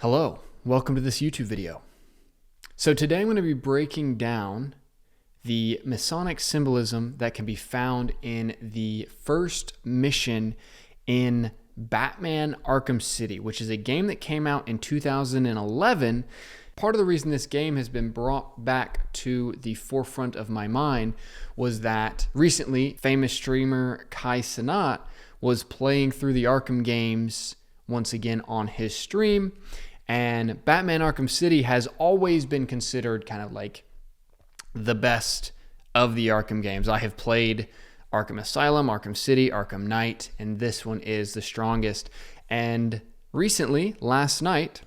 Hello, welcome to this YouTube video. So today I'm going to be breaking down the Masonic symbolism that can be found in the first mission in Batman Arkham City, which is a game that came out in 2011. Part of the reason this game has been brought back to the forefront of my mind was that recently famous streamer Kai Cenat was playing through the Arkham games once again on his stream. And Batman Arkham City has always been considered kind of like the best of the Arkham games. I have played Arkham Asylum, Arkham City, Arkham Knight, and this one is the strongest. And recently, last night,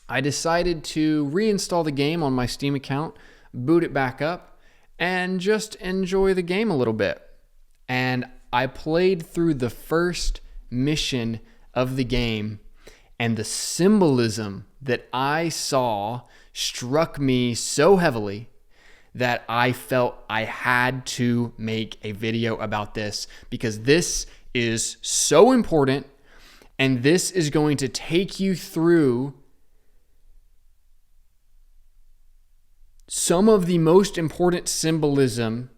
I decided to reinstall the game on my Steam account, boot it back up, and just enjoy the game a little bit. And I played through the first mission of the game, and the symbolism that I saw struck me so heavily that I felt I had to make a video about this, because this is so important, and this is going to take you through some of the most important symbolism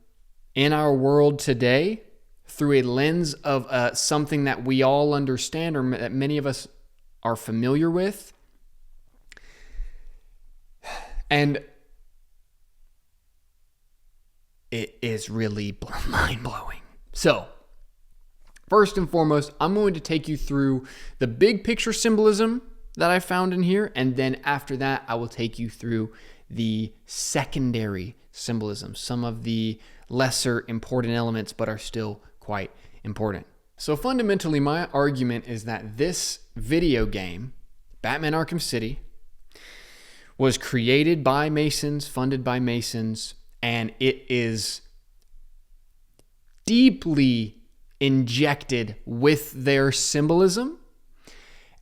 in our world today through a lens of something that we all understand, or that many of us are familiar with. And it is really mind-blowing. So, first and foremost, I'm going to take you through the big picture symbolism that I found in here, and then after that, I will take you through the secondary symbolism, some of the lesser important elements, but are still quite important. So fundamentally, my argument is that this video game, Batman Arkham City, was created by Masons, funded by Masons, and it is deeply injected with their symbolism.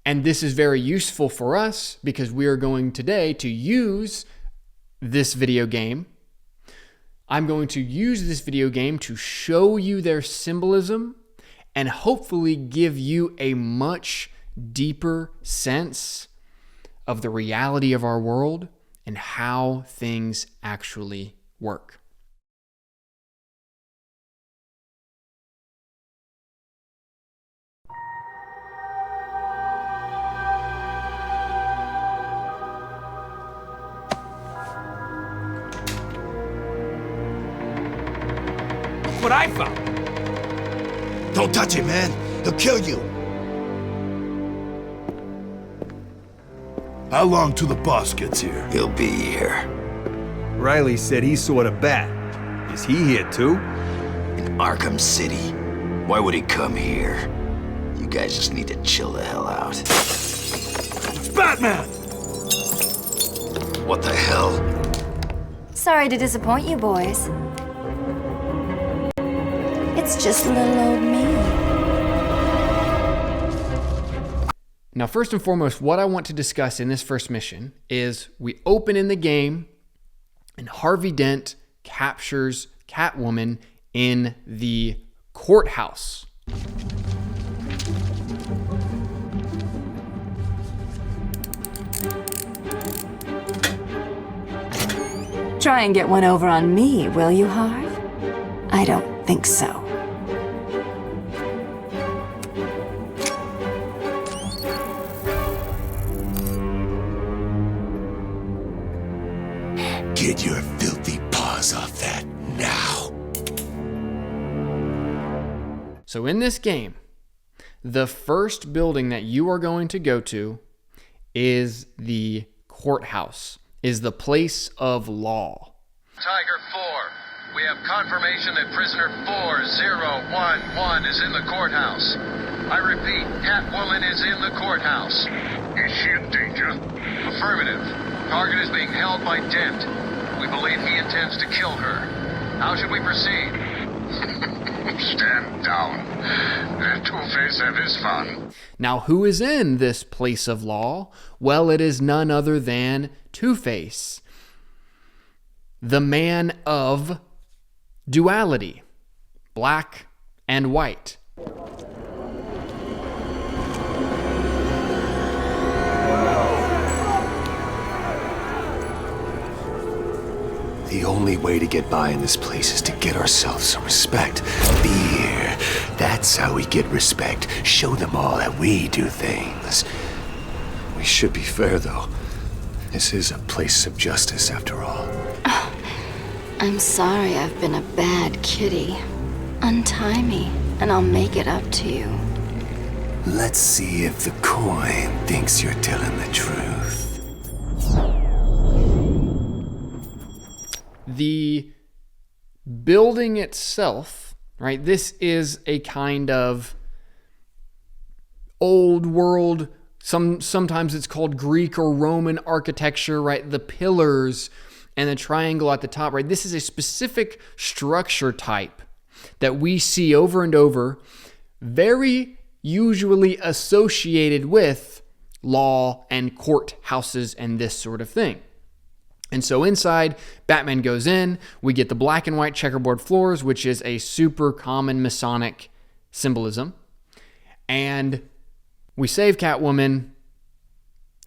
And this is very useful for us because we are going today to use this video game. I'm going to use this video game to show you their symbolism and hopefully give you a much deeper sense of the reality of our world and how things actually work. Look what I found! Don't touch him, man. He'll kill you. How long till the boss gets here? He'll be here. Riley said he saw the bat. Is he here too? In Arkham City. Why would he come here? You guys just need to chill the hell out. It's Batman! What the hell? Sorry to disappoint you boys. It's just little old me. Now, first and foremost, what I want to discuss in this first mission is we open in the game and Harvey Dent captures Catwoman in the courthouse. Try and get one over on me, will you, Harv? I don't think so. Get your filthy paws off that now. So in this game, the first building that you are going to go to is the courthouse, is the place of law. Tiger 4, we have confirmation that prisoner 4011 is in the courthouse. I repeat, Catwoman is in the courthouse. Is she in danger? Affirmative. Target is being held by Dent. We believe he intends to kill her. How should we proceed? Stand down. Let Two-Face have his fun. Now, who is in this place of law? Well, it is none other than Two-Face, the man of duality, black and white. The only way to get by in this place is to get ourselves some respect. Fear. That's how we get respect. Show them all that we do things. We should be fair, though. This is a place of justice, after all. I'm sorry I've been a bad kitty. Untie me, and I'll make it up to you. Let's see if the coin thinks you're telling the truth. The building itself, right? This is a kind of old world, sometimes it's called Greek or Roman architecture, right? The pillars and the triangle at the top, right? This is a specific structure type that we see over and over, very usually associated with law and courthouses and this sort of thing. And so inside, Batman goes in, we get the black and white checkerboard floors, which is a super common Masonic symbolism. And we save Catwoman,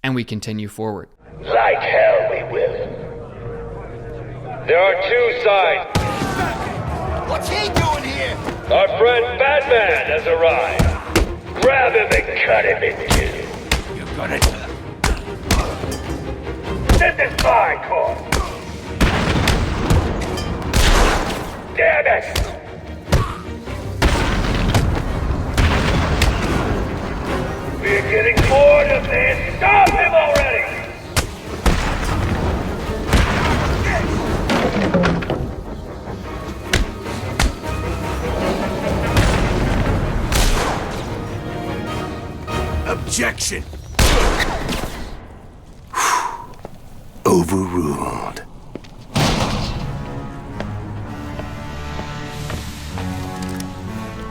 and we continue forward. Like hell we will. There are two sides. What's he doing here? Our friend Batman has arrived. Grab him and cut him in two. You're gonna... This is my call. Damn it! We're getting bored of this. Stop him already! Objection! Overruled.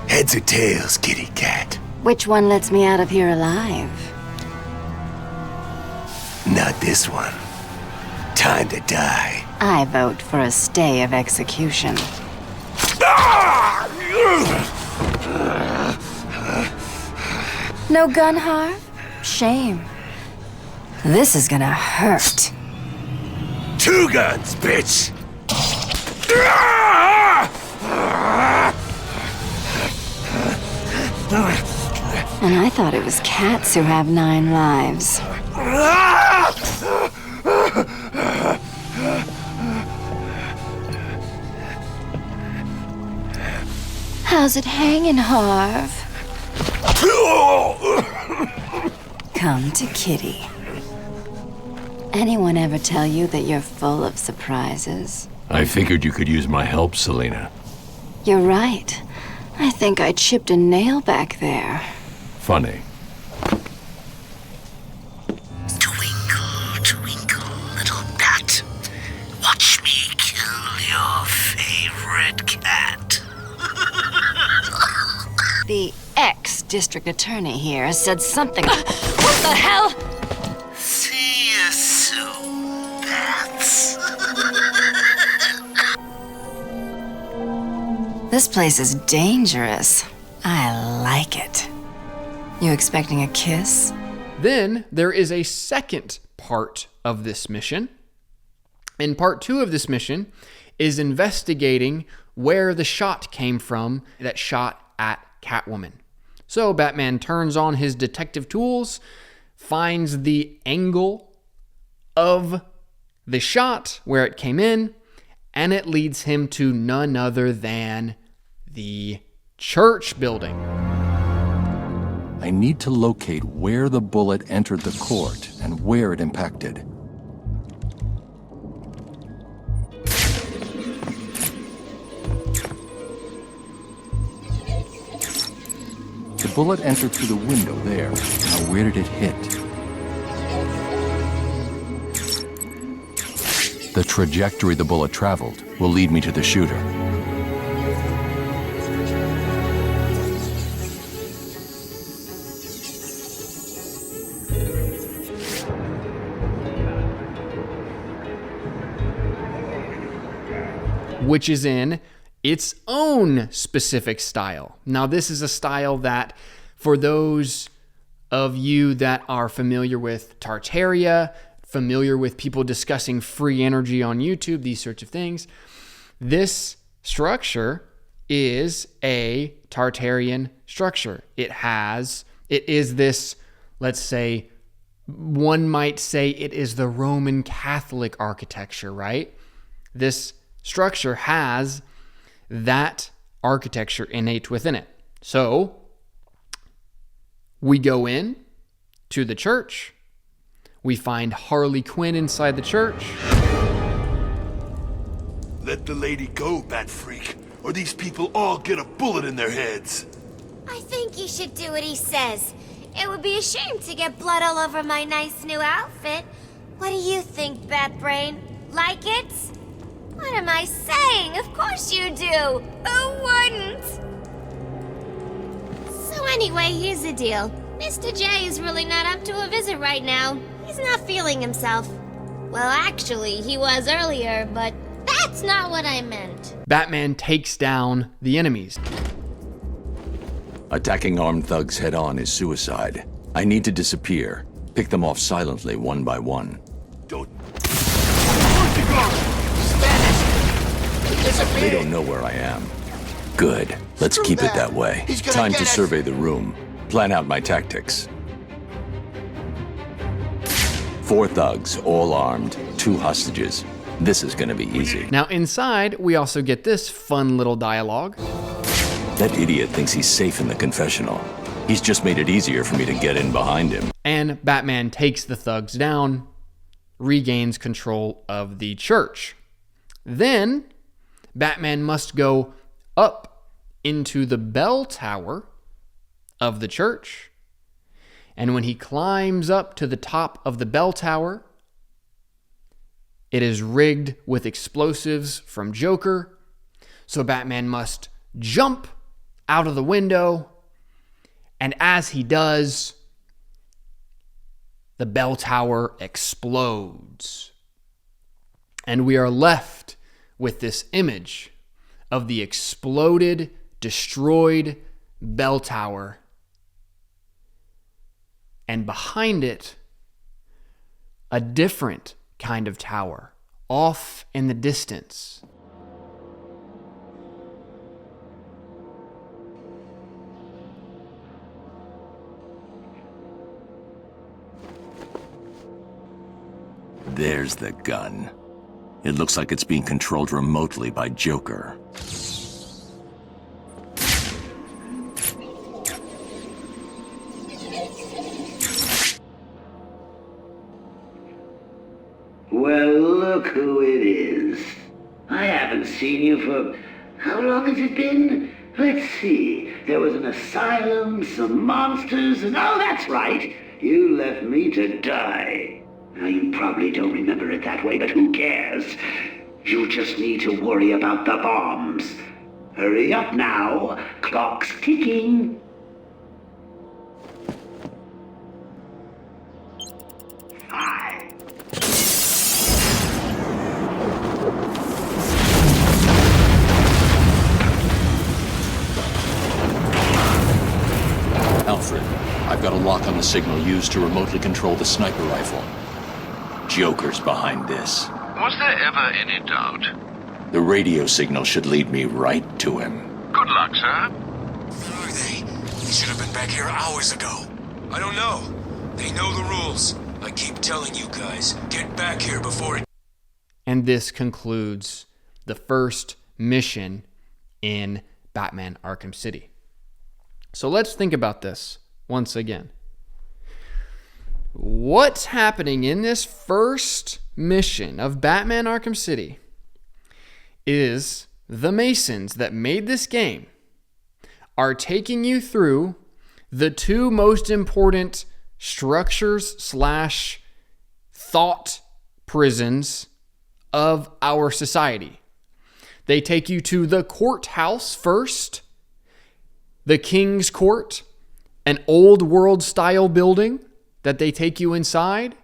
Heads or tails, kitty cat? Which one lets me out of here alive? Not this one. Time to die. I vote for a stay of execution. No gun, Harv? Shame. This is gonna hurt. 2 guns, bitch! And I thought it was cats who have 9 lives. How's it hanging, Harv? Come to Kitty. Anyone ever tell you that you're full of surprises? I figured you could use my help, Selena. You're right. I think I chipped a nail back there. Funny. Twinkle, twinkle, little bat. Watch me kill your favorite cat. The ex-district attorney here said something. What the hell? See you soon, bats. This place is dangerous. I like it. You expecting a kiss? Then there is a second part of this mission. And part 2 of this mission is investigating where the shot came from that shot at Catwoman. So Batman turns on his detective tools, finds the angle of the shot where it came in, and it leads him to none other than the church building. I need to locate where the bullet entered the court and where it impacted. The bullet entered through the window there. Now where did it hit? The trajectory the bullet traveled will lead me to the shooter. Which is in its own specific style. Now, this is a style that, for those of you that are familiar with Tartaria, familiar with people discussing free energy on YouTube, these sorts of things, this structure is a Tartarian structure. It is this, let's say, one might say it is the Roman Catholic architecture, right? This structure has that architecture innate within it. So we go in to the church. We find Harley Quinn inside the church. Let the lady go, bat freak, or these people all get a bullet in their heads. I think you should do what he says. It would be a shame to get blood all over my nice new outfit. What do you think, Batbrain? Like it? What am I saying? Of course you do. Who wouldn't? So anyway, here's the deal. Mr. J is really not up to a visit right now. He's not feeling himself. Well, actually, he was earlier, but that's not what I meant. Batman takes down the enemies. Attacking armed thugs head-on is suicide. I need to disappear. Pick them off silently, one by one. Don't... They don't know where I am. Good. Let's keep it that way. Time to survey the room. Plan out my tactics. 4 thugs, all armed, 2 hostages. This is gonna be easy. Now inside, we also get this fun little dialogue. That idiot thinks he's safe in the confessional. He's just made it easier for me to get in behind him. And Batman takes the thugs down, regains control of the church. Then, Batman must go up into the bell tower of the church. And when he climbs up to the top of the bell tower, it is rigged with explosives from Joker. So Batman must jump out of the window. And as he does, the bell tower explodes. And we are left with this image of the exploded, destroyed bell tower. And behind it, a different kind of tower, off in the distance. There's the gun. It looks like it's being controlled remotely by Joker. Well, look who it is. I haven't seen you for... How long has it been? Let's see. There was an asylum, some monsters, and oh, that's right. You left me to die. Now, you probably don't remember it that way, but who cares? You just need to worry about the bombs. Hurry up now. Clock's ticking. Alfred, I've got a lock on the signal used to remotely control the sniper rifle. Joker's behind this. Was there ever any doubt? The radio signal should lead me right to him. Good luck, sir. Where are they? They should have been back here hours ago. I don't know. They know the rules. I keep telling you guys, get back here before it... And this concludes the first mission in Batman Arkham City. So let's think about this once again. What's happening in this first mission of Batman Arkham City is the Masons that made this game are taking you through the 2 most important structures / thought prisons of our society. They take you to the courthouse first, the King's Court, an old world style building that they take you inside.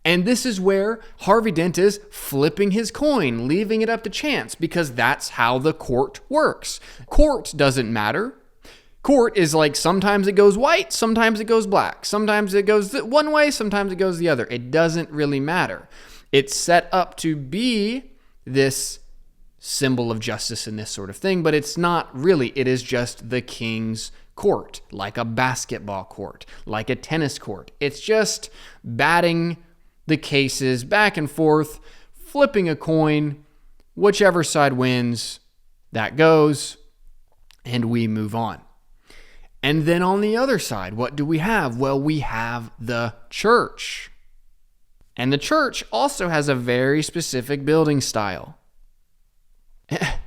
And this is where Harvey Dent is flipping his coin, leaving it up to chance, because that's how the court works. Court doesn't matter. Court is like sometimes it goes white, sometimes it goes black, sometimes it goes one way, sometimes it goes the other. It doesn't really matter. It's set up to be this symbol of justice and this sort of thing, but it's not really. It is just the king's court, like a basketball court, like a tennis court. It's just batting the cases back and forth, flipping a coin, whichever side wins, that goes, and we move on. And then on the other side, what do we have? Well, we have the church. And the church also has a very specific building style.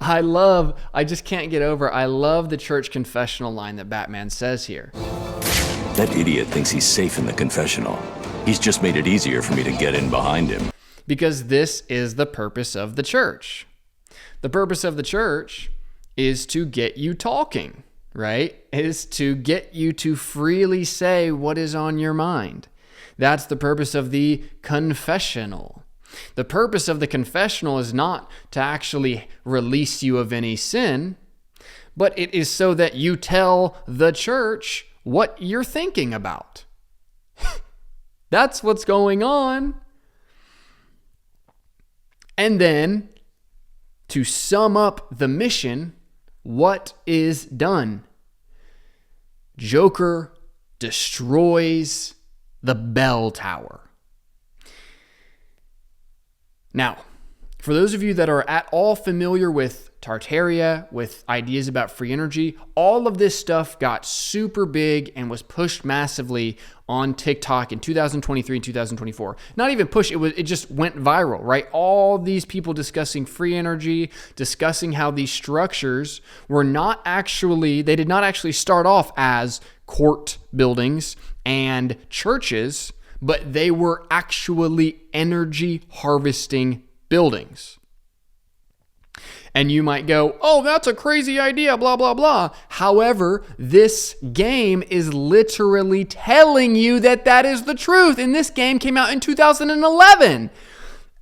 I just can't get over, I love the church confessional line that Batman says here. That idiot thinks he's safe in the confessional. He's just made it easier for me to get in behind him. Because this is the purpose of the church. The purpose of the church is to get you talking, right? Is to get you to freely say what is on your mind. That's the purpose of the confessional. The purpose of the confessional is not to actually release you of any sin, but it is so that you tell the church what you're thinking about. That's what's going on. And then, to sum up the mission, what is done? Joker destroys the bell tower. Now, for those of you that are at all familiar with Tartaria, with ideas about free energy, all of this stuff got super big and was pushed massively on TikTok in 2023 and 2024. Not even push, it just went viral, right? All these people discussing free energy, discussing how these structures were they did not actually start off as court buildings and churches, but they were actually energy harvesting buildings. And you might go, oh, that's a crazy idea, blah, blah, blah. However, this game is literally telling you that that is the truth. And this game came out in 2011,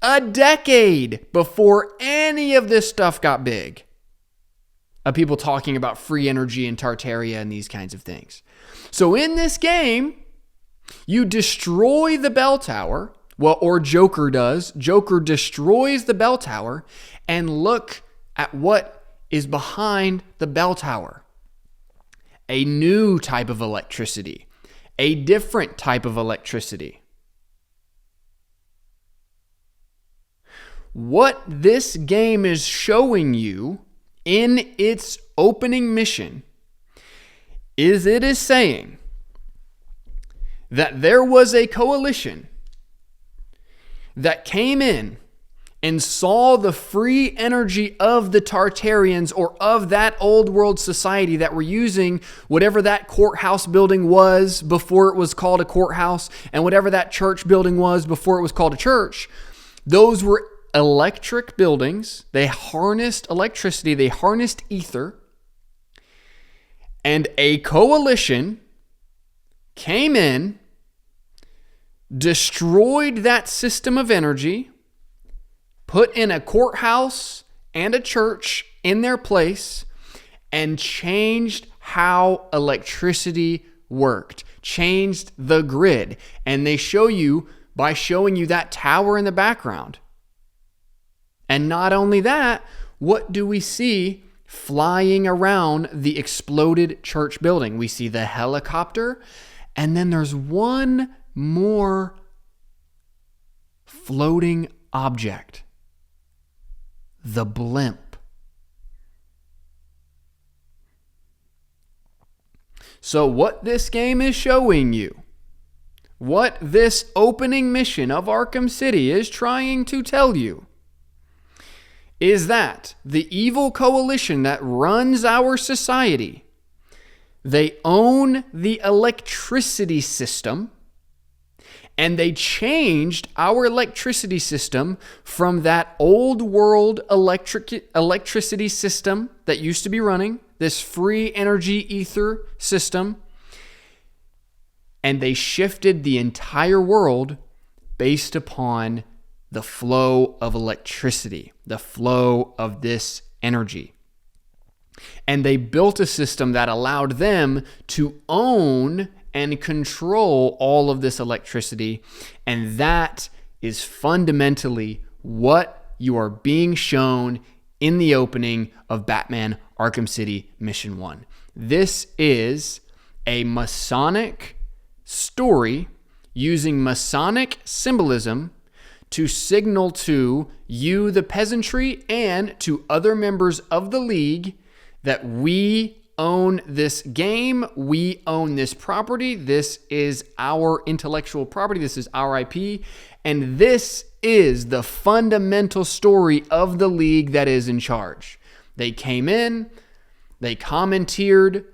a decade before any of this stuff got big. Of people talking about free energy and Tartaria and these kinds of things. So in this game, you destroy the bell tower, or Joker does. Joker destroys the bell tower, and look at what is behind the bell tower. A new type of electricity, a different type of electricity. What this game is showing you in its opening mission is it is saying that there was a coalition that came in and saw the free energy of the Tartarians, or of that old world society that were using whatever that courthouse building was before it was called a courthouse, and whatever that church building was before it was called a church. Those were electric buildings. They harnessed electricity, they harnessed ether, and a coalition came in, destroyed that system of energy, put in a courthouse and a church in their place, and changed how electricity worked, changed the grid. And they show you by showing you that tower in the background. And not only that, what do we see flying around the exploded church building? We see the helicopter, and then there's one more floating object. The blimp. So what this game is showing you, what this opening mission of Arkham City is trying to tell you, is that the evil coalition that runs our society, they own the electricity system, and they changed our electricity system from that old world electricity system that used to be running, this free energy ether system, and they shifted the entire world based upon the flow of electricity, the flow of this energy. And they built a system that allowed them to own and control all of this electricity. And that is fundamentally what you are being shown in the opening of Batman Arkham City Mission 1. This is a Masonic story using Masonic symbolism to signal to you, the peasantry, and to other members of the League that we own this game, we own this property, this is our intellectual property, this is our IP, and this is the fundamental story of the League that is in charge. They came in, they commandeered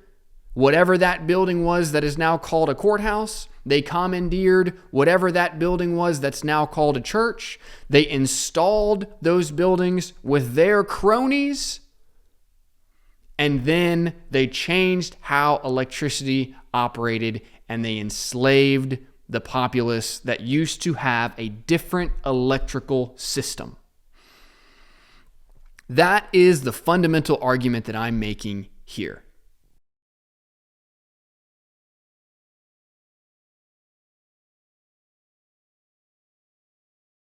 whatever that building was that is now called a courthouse. They commandeered whatever that building was that's now called a church. They installed those buildings with their cronies. And then they changed how electricity operated, and they enslaved the populace that used to have a different electrical system. That is the fundamental argument that I'm making here.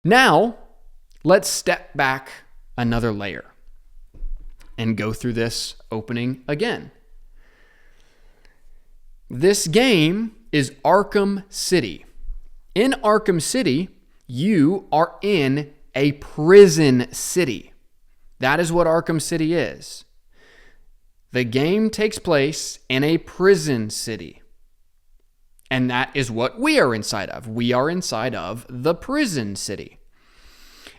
Now, let's step back another layer and go through this opening again. This game is Arkham City. In Arkham City, you are in a prison city. That is what Arkham City is. The game takes place in a prison city. And that is what we are inside of. We are inside of the prison city.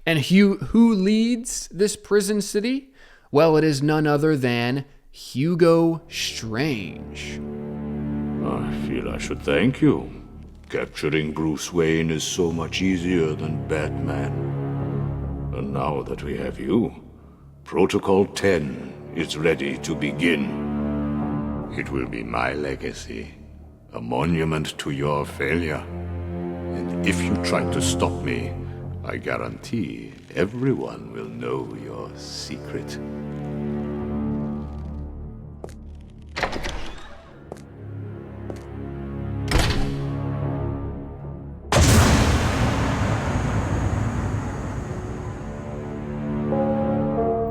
And who leads this prison city? Well, it is none other than Hugo Strange. I feel I should thank you. Capturing Bruce Wayne is so much easier than Batman. And now that we have you, Protocol 10 is ready to begin. It will be my legacy, a monument to your failure. And if you try to stop me, I guarantee everyone will know your secret.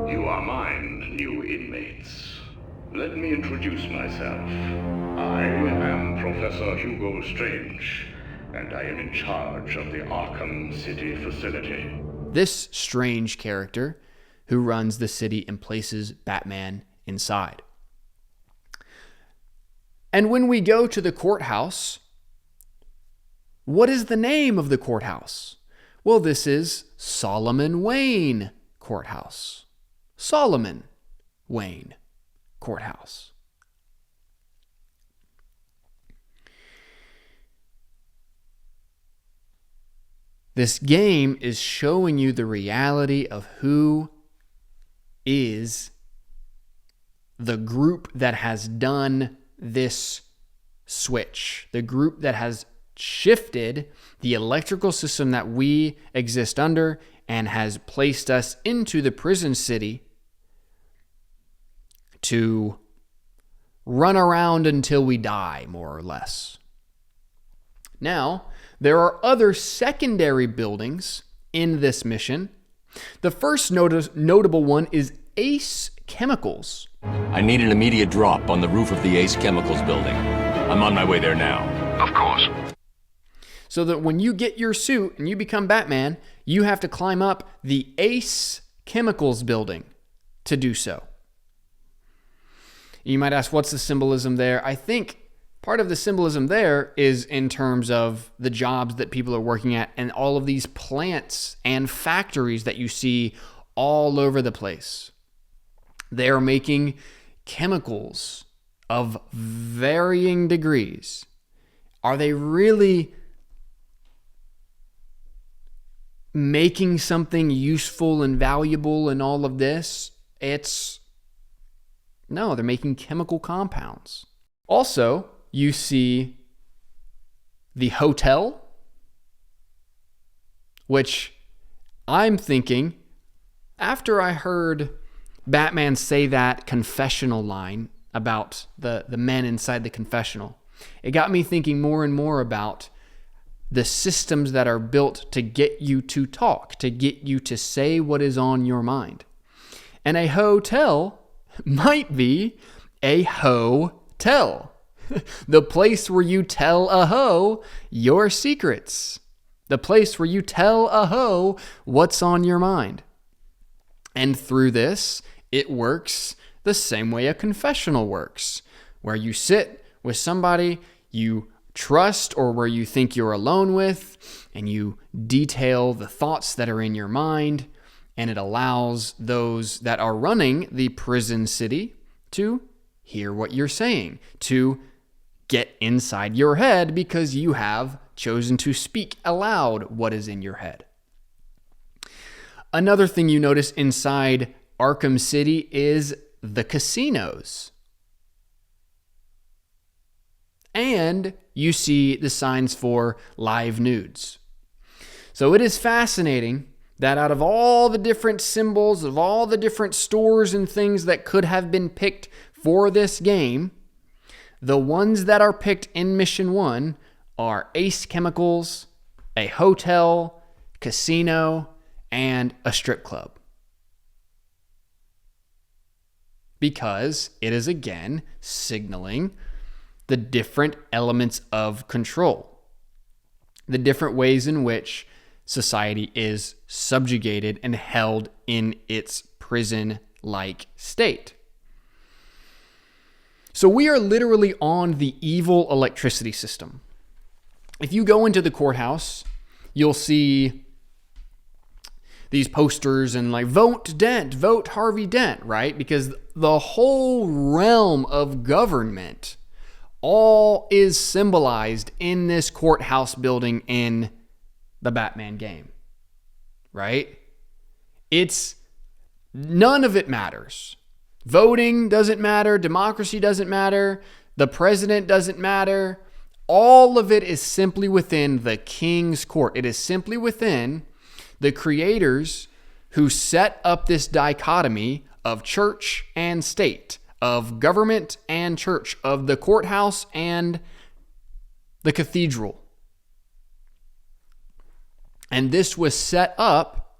You are mine, new inmates. Let me introduce myself. I am Professor Hugo Strange, and I am in charge of the Arkham City facility. This Strange character who runs the city and places Batman inside. And when we go to the courthouse, what is the name of the courthouse? Well, this is Solomon Wayne Courthouse. Solomon Wayne Courthouse. This game is showing you the reality of who is the group that has done this switch, the group that has shifted the electrical system that we exist under and has placed us into the prison city to run around until we die, more or less. Now, there are other secondary buildings in this mission. The first notable one is Ace Chemicals. I need an immediate drop on the roof of the Ace Chemicals building. I'm on my way there now. Of course. So that when you get your suit and you become Batman, you have to climb up the Ace Chemicals building to do so. You might ask, what's the symbolism there? I think part of the symbolism there is in terms of the jobs that people are working at and all of these plants and factories that you see all over the place. They are making chemicals of varying degrees. Are they really making something useful and valuable in all of this? No, they're making chemical compounds. Also, you see the hotel, which I'm thinking, after I heard Batman say that confessional line about the men inside the confessional, it got me thinking more and more about the systems that are built to get you to talk, to get you to say what is on your mind. And a hotel might be a ho-tell. The place where you tell a hoe your secrets. The place where you tell a hoe what's on your mind. And through this, it works the same way a confessional works, where you sit with somebody you trust or where you think you're alone with, and you detail the thoughts that are in your mind, and it allows those that are running the prison city to hear what you're saying, to get inside your head because you have chosen to speak aloud what is in your head. Another thing you notice inside Arkham City is the casinos. And you see the signs for live nudes. So it is fascinating that out of all the different symbols, of all the different stores and things that could have been picked for this game, the ones that are picked in Mission 1 are Ace Chemicals, a hotel, casino, and a strip club. Because it is again signaling the different elements of control, the different ways in which society is subjugated and held in its prison-like state. So we are literally on the evil electricity system. If you go into the courthouse, you'll see these posters and like, vote Dent, vote Harvey Dent, right? Because the whole realm of government all is symbolized in this courthouse building in the Batman game, right? None of it matters. Voting doesn't matter. Democracy doesn't matter. The president doesn't matter. All of it is simply within the king's court. It is simply within the creators who set up this dichotomy of church and state, of government and church, of the courthouse and the cathedral. And this was set up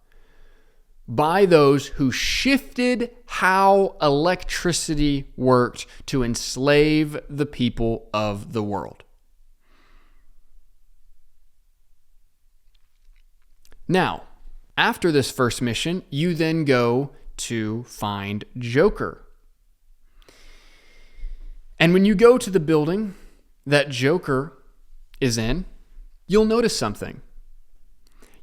by those who shifted how electricity worked to enslave the people of the world. Now, after this first mission, you then go to find Joker. And when you go to the building that Joker is in, you'll notice something.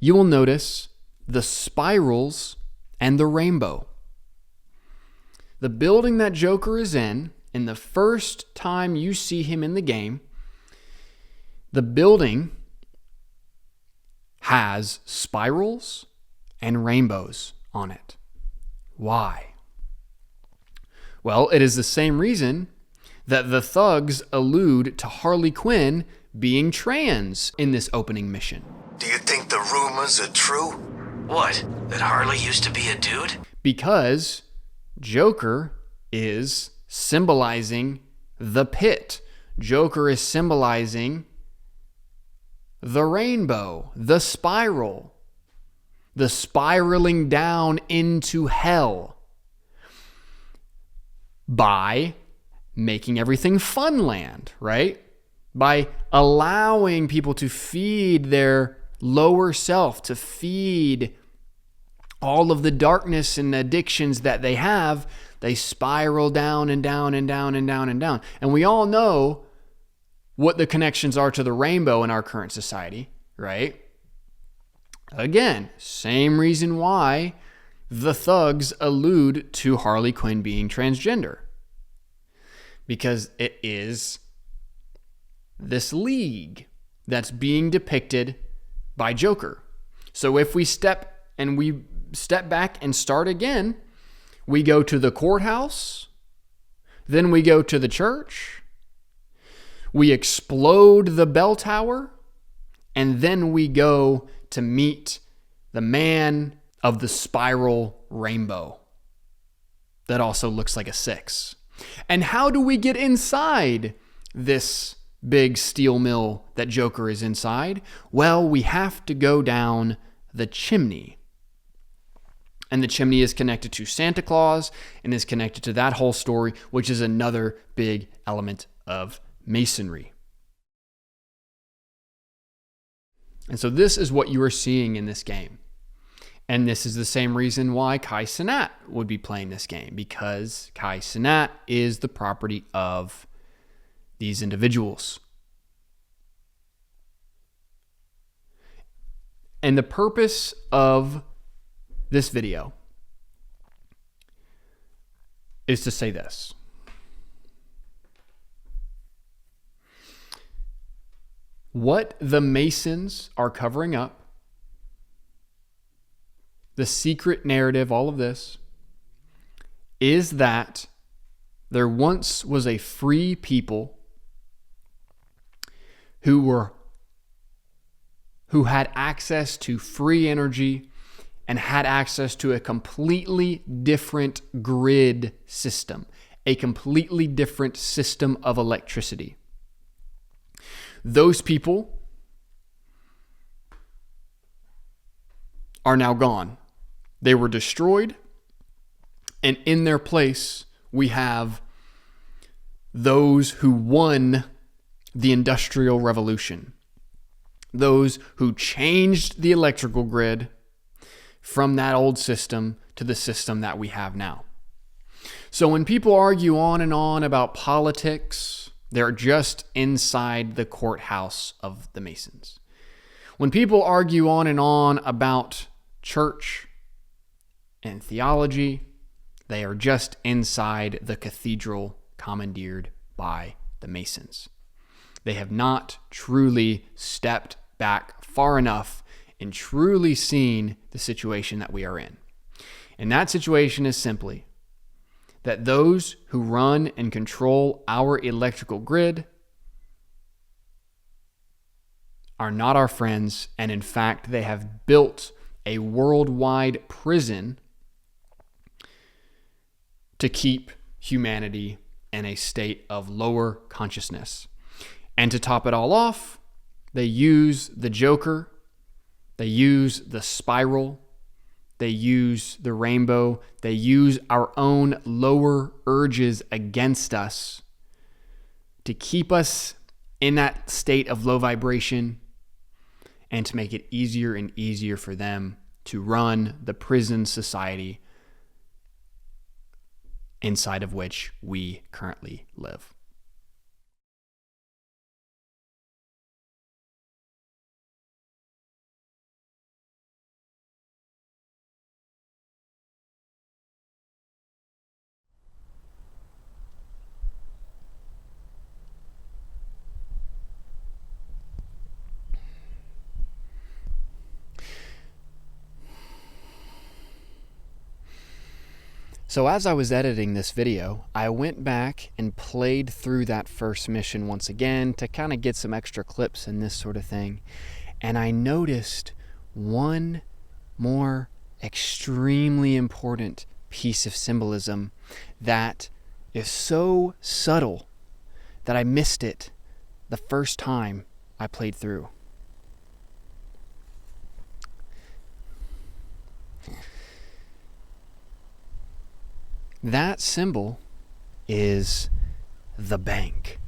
You will notice the spirals and the rainbow. The building that Joker is in the first time you see him in the game, the building has spirals and rainbows on it. Why? Well, it is the same reason that the thugs allude to Harley Quinn being trans in this opening mission. Do you think the rumors are true? What? That Harley used to be a dude? Because Joker is symbolizing the pit. Joker is symbolizing the rainbow, the spiral, the spiraling down into hell by making everything funland, right? By allowing people to feed their lower self, to feed all of the darkness and addictions that they have, they spiral down and down and down and down and down. And we all know what the connections are to the rainbow in our current society, right? Again, same reason why the thugs allude to Harley Quinn being transgender. Because it is this league that's being depicted by Joker. So if we step back and start again, we go to the courthouse, then we go to the church, we explode the bell tower, and then we go to meet the man of the spiral rainbow. that also looks like a 6. And how do we get inside this big steel mill that Joker is inside? Well, we have to go down the chimney. And the chimney is connected to Santa Claus and is connected to that whole story, which is another big element of Masonry. And so this is what you are seeing in this game. And this is the same reason why Kai Cenat would be playing this game, because Kai Cenat is the property of these individuals. And the purpose of this video is to say this. What the Masons are covering up, the secret narrative, all of this, is that there once was a free people who had access to free energy and had access to a completely different grid system, a completely different system of electricity. Those people are now gone. They were destroyed, and in their place, we have those who won the Industrial Revolution, those who changed the electrical grid from that old system to the system that we have now. So when people argue on and on about politics, they're just inside the courthouse of the Masons. When people argue on and on about church and theology, they are just inside the cathedral commandeered by the Masons. They have not truly stepped back far enough and truly seen the situation that we are in. And that situation is simply that those who run and control our electrical grid are not our friends, and in fact, they have built a worldwide prison to keep humanity in a state of lower consciousness. And to top it all off, they use the Joker, they use the spiral, they use the rainbow, they use our own lower urges against us to keep us in that state of low vibration and to make it easier and easier for them to run the prison society inside of which we currently live. So as I was editing this video, I went back and played through that first mission once again to kind of get some extra clips and this sort of thing. And I noticed one more extremely important piece of symbolism that is so subtle that I missed it the first time I played through. That symbol is the bank.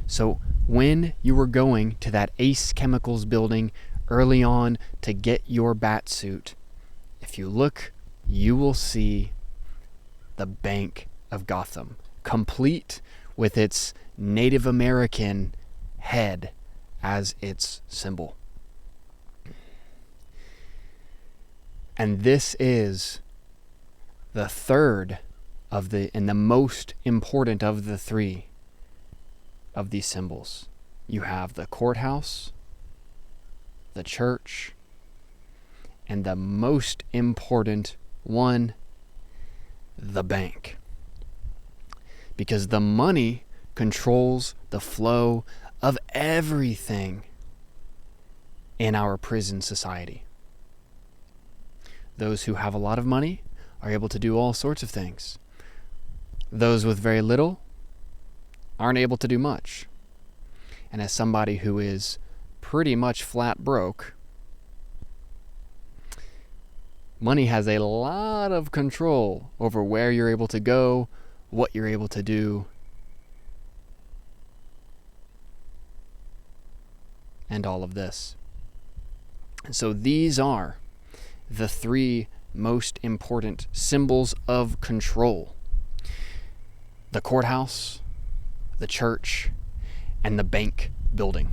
So when you were going to that Ace Chemicals building early on to get your bat suit, if you look, you will see the Bank of Gotham, complete with its Native American head as its symbol. And this is the third of and the most important of the three of these symbols. You have the courthouse, the church, and the most important one, the bank. Because the money controls the flow of everything in our prison society. Those who have a lot of money are able to do all sorts of things. Those with very little aren't able to do much. And as somebody who is pretty much flat broke, money has a lot of control over where you're able to go, what you're able to do, and all of this. And so these are the three most important symbols of control: the courthouse, the church, and the bank building.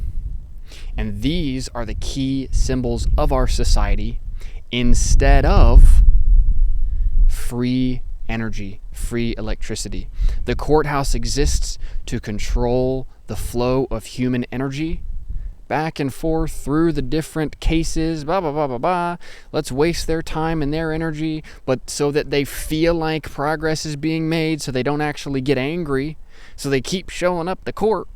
And these are the key symbols of our society instead of free energy, free electricity. The courthouse exists to control the flow of human energy back and forth through the different cases, blah, blah, blah, blah, blah. Let's waste their time and their energy, but so that they feel like progress is being made, so they don't actually get angry, so they keep showing up to court.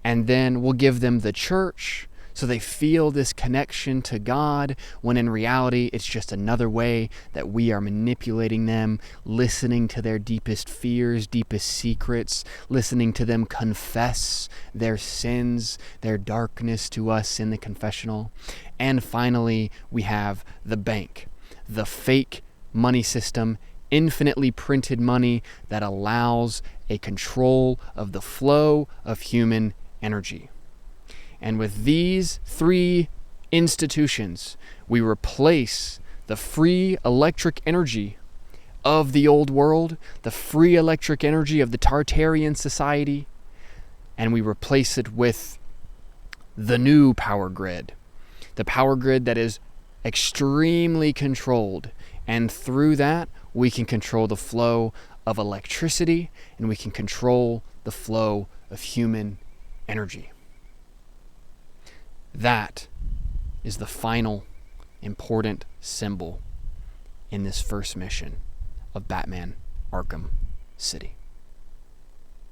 And then we'll give them the church, so they feel this connection to God, when in reality it's just another way that we are manipulating them, listening to their deepest fears, deepest secrets, listening to them confess their sins, their darkness to us in the confessional. And finally, we have the bank, the fake money system, infinitely printed money that allows a control of the flow of human energy. And with these three institutions, we replace the free electric energy of the old world, the free electric energy of the Tartarian society, and we replace it with the new power grid. The power grid that is extremely controlled. And through that, we can control the flow of electricity, and we can control the flow of human energy. That is the final important symbol in this first mission of Batman Arkham City.